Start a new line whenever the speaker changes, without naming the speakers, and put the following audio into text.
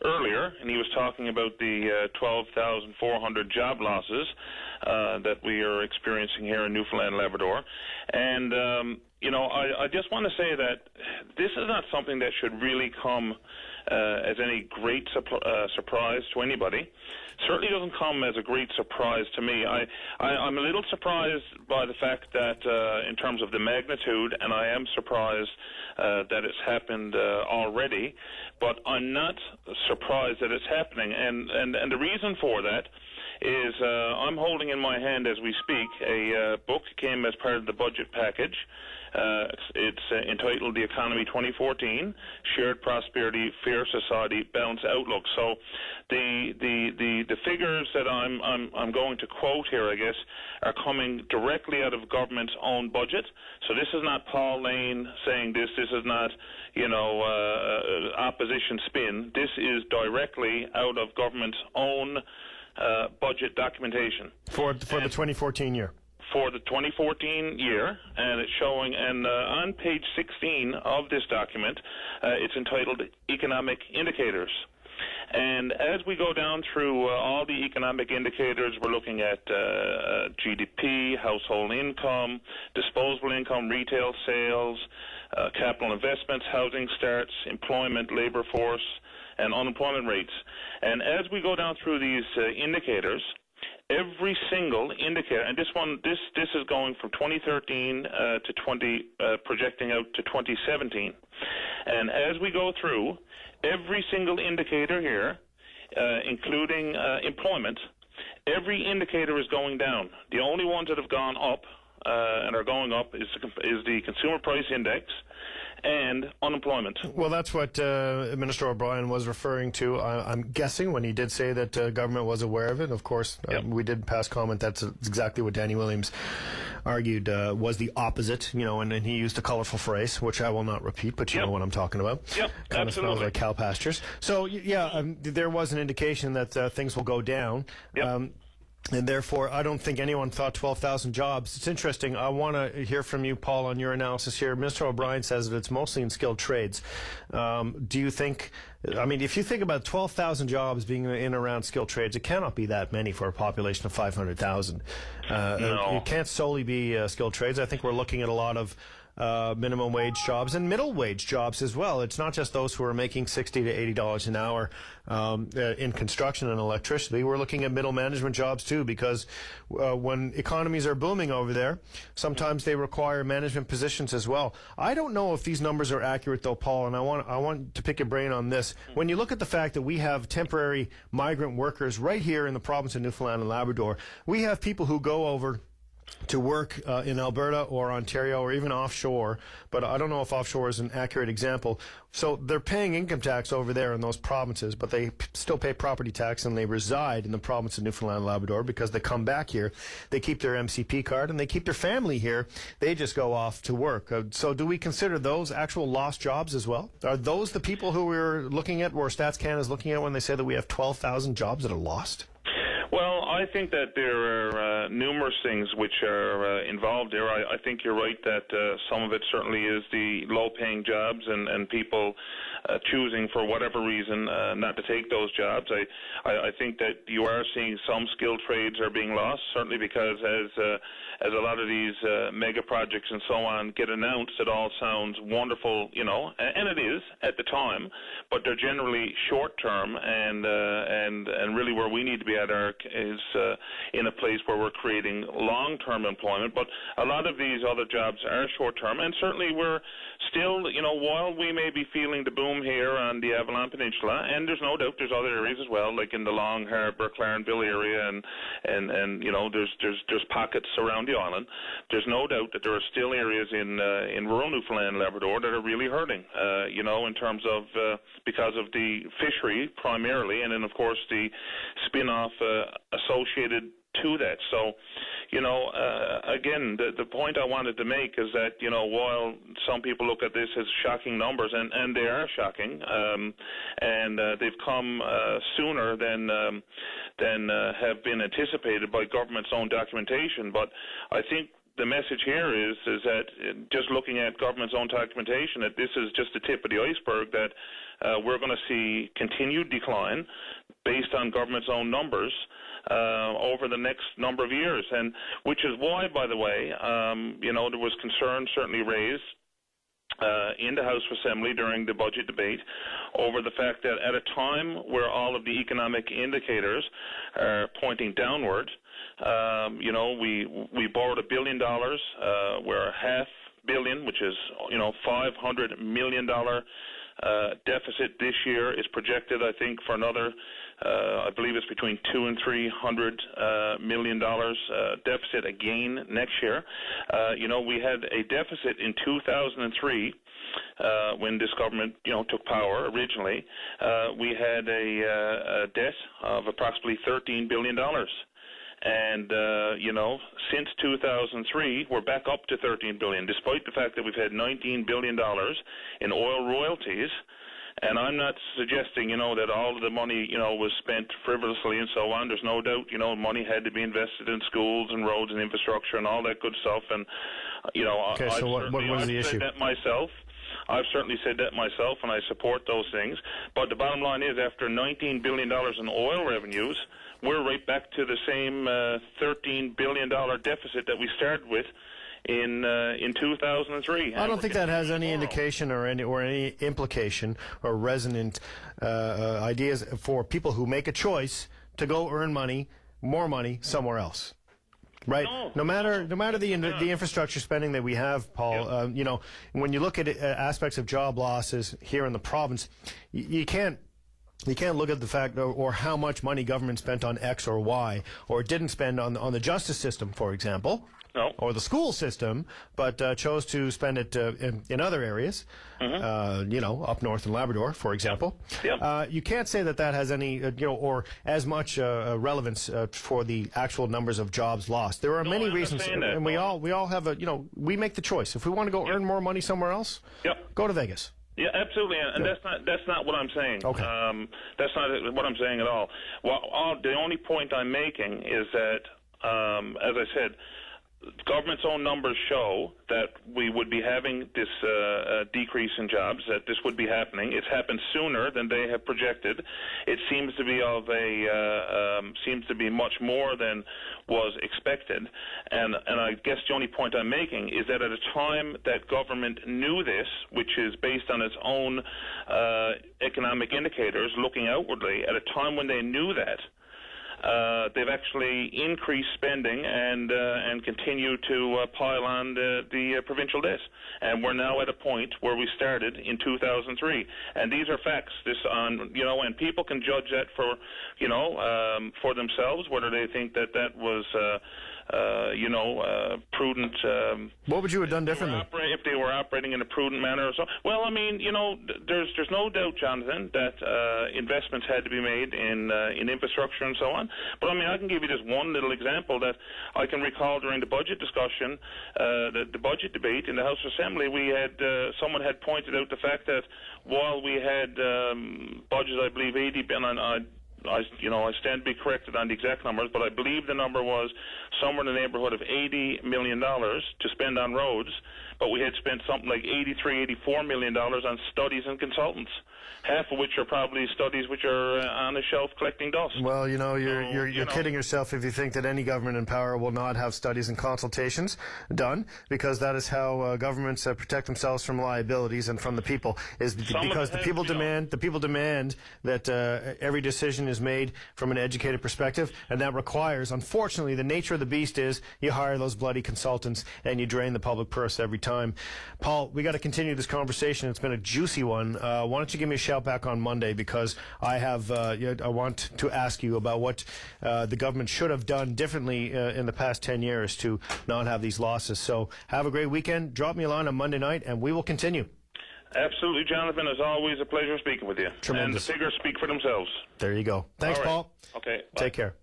earlier, and he was talking about the 12,400 job losses that we are experiencing here in Newfoundland and Labrador. And, I just want to say that this is not something that should really come as any great surprise to anybody. Certainly doesn't come as a great surprise to me. I'm a little surprised by the fact that in terms of the magnitude, and I am surprised that it's happened already, but I'm not surprised that it's happening. And the reason for that is I'm holding in my hand as we speak a book came as part of the budget package. It's entitled The Economy 2014, Shared Prosperity, Fair Society, Balanced Outlook. So the figures that I'm going to quote here, I guess, are coming directly out of government's own budget. So this is not Paul Lane saying this. This is not, opposition spin. This is directly out of government's own budget documentation.
For the 2014 year.
For the 2014 year, and it's showing, and on page 16 of this document, it's entitled Economic Indicators. And as we go down through all the economic indicators, we're looking at GDP, household income, disposable income, retail sales, capital investments, housing starts, employment, labor force, and unemployment rates. And as we go down through these indicators, every single indicator, and this is going from 2013 to projecting out to 2017. And as we go through, every single indicator here, including employment, every indicator is going down. The only ones that have gone up and are going up is the Consumer Price Index and unemployment.
Well, that's what Minister O'Brien was referring to, I'm guessing, when he did say that government was aware of it. Of course, we did pass comment. That's exactly what Danny Williams argued was the opposite, and he used a colorful phrase, which I will not repeat, but you know what I'm talking about.
Yep,
kind of smells like cow pastures. So, there was an indication that things will go down.
Yep.
And therefore, I don't think anyone thought 12,000 jobs. It's interesting. I want to hear from you, Paul, on your analysis here. Mr. O'Brien says that it's mostly in skilled trades. Do you think, if you think about 12,000 jobs being in and around skilled trades, it cannot be that many for a population of 500,000.
No.
It can't solely be skilled trades. I think we're looking at a lot of minimum wage jobs and middle wage jobs as well. It's not just those who are making $60 to $80 an hour in construction and electricity. We're looking at middle management jobs too, because when economies are booming over there, sometimes they require management positions as well. I don't know if these numbers are accurate though, Paul, and I want to pick your brain on this. When you look at the fact that we have temporary migrant workers right here in the province of Newfoundland and Labrador, we have people who go over to work in Alberta or Ontario or even offshore, but I don't know if offshore is an accurate example. So they're paying income tax over there in those provinces, but they still pay property tax and they reside in the province of Newfoundland and Labrador because they come back here. They keep their MCP card and they keep their family here. They just go off to work. So do we consider those actual lost jobs as well? Are those the people who we're looking at, or Stats Canada is looking at when they say that we have 12,000 jobs that are lost?
Well, I think that there are numerous things which are involved there. I think you're right that some of it certainly is the low-paying jobs and people choosing for whatever reason not to take those jobs. I think that you are seeing some skilled trades are being lost, certainly because as a lot of these mega projects and so on get announced, it all sounds wonderful, and it is at the time, but they're generally short-term and really where we need to be at is in a place where we're creating long-term employment. But a lot of these other jobs are short-term, and certainly we're still, while we may be feeling the boom here on the Avalon Peninsula, and there's no doubt there's other areas as well, like in the Long Harbour, Clarenville area, and there's pockets around the island. There's no doubt that there are still areas in rural Newfoundland and Labrador that are really hurting, in terms of because of the fishery primarily, and then of course the spin-off associated to that. So, again, the point I wanted to make is that, while some people look at this as shocking numbers, and they are shocking, and they've come sooner than have been anticipated by government's own documentation, but I think the message here is that just looking at government's own documentation, that this is just the tip of the iceberg, that we're going to see continued decline based on government's own numbers over the next number of years. And which is why, by the way, there was concern certainly raised in the House of Assembly during the budget debate over the fact that at a time where all of the economic indicators are pointing downward, we borrowed $1 billion, where $500 million, which is $500 million deficit this year, is projected, I think, for another, I believe it's between $200 and $300 million deficit again next year. We had a deficit in 2003 when this government, took power originally. We had a debt of approximately $13 billion. And, since 2003, we're back up to $13 billion, despite the fact that we've had $19 billion in oil royalties. And I'm not suggesting, that all of the money, was spent frivolously and so on. There's no doubt, money had to be invested in schools and roads and infrastructure and all that good stuff. And,
okay, so what was the issue?
I've certainly said that myself, and I support those things. But the bottom line is, after $19 billion in oil revenues, we're right back to the same $13 billion deficit that we started with in 2003.
I don't think that has any indication or any implication or resonant ideas for people who make a choice to go earn more money somewhere else. Right. No matter the infrastructure spending that we have, Paul. When you look at aspects of job losses here in the province, you can't look at the fact or how much money government spent on X or Y, or didn't spend on the justice system, for example.
No.
Or the school system, but chose to spend it in other areas, up north in Labrador, for example.
Yeah.
You can't say that has any, or as much relevance for the actual numbers of jobs lost. There are many reasons, and we all have we make the choice. If we want to go earn more money somewhere else, go to Vegas.
Yeah, absolutely, and that's not what I'm saying.
Okay.
That's not what I'm saying at all. The only point I'm making is that, as I said, government's own numbers show that we would be having this decrease in jobs, that this would be happening. It's happened sooner than they have projected. It seems to be much more than was expected. And I guess the only point I'm making is that at a time that government knew this, which is based on its own economic indicators looking outwardly, at a time when they knew that, they've actually increased spending and continue to pile on the provincial debt. And we're now at a point where we started in 2003. And these are facts. And people can judge that for themselves, whether they think that was prudent.
What would you have done differently
if they were operating in a prudent manner or so? Well, there's no doubt, Jonathan, that investments had to be made in infrastructure and so on. But I can give you just one little example that I can recall during the budget discussion, the budget debate in the House of Assembly. We had someone had pointed out the fact that while we had budgets, I believe 80 billion. I stand to be corrected on the exact numbers, but I believe the number was somewhere in the neighborhood of $80 million to spend on roads, but we had spent something like $84 million on studies and consultants, half of which are probably studies which are on a shelf collecting dust.
Well, you're kidding yourself if you think that any government in power will not have studies and consultations done, because that is how governments protect themselves from liabilities and from the people. Because the people demand that every decision is made from an educated perspective, and that requires, unfortunately, the nature of the beast is you hire those bloody consultants and you drain the public purse every time. Paul, we got to continue this conversation. It's been a juicy one. Why don't you give me a shout back on Monday, because I want to ask you about what the government should have done differently in the past 10 years to not have these losses. So have a great weekend. Drop me a line on Monday night and we will continue.
Absolutely, Jonathan. As always, a pleasure speaking with you.
Tremendous.
And the figures speak for themselves.
There you go. Thanks, Paul.
Okay. Bye.
Take care.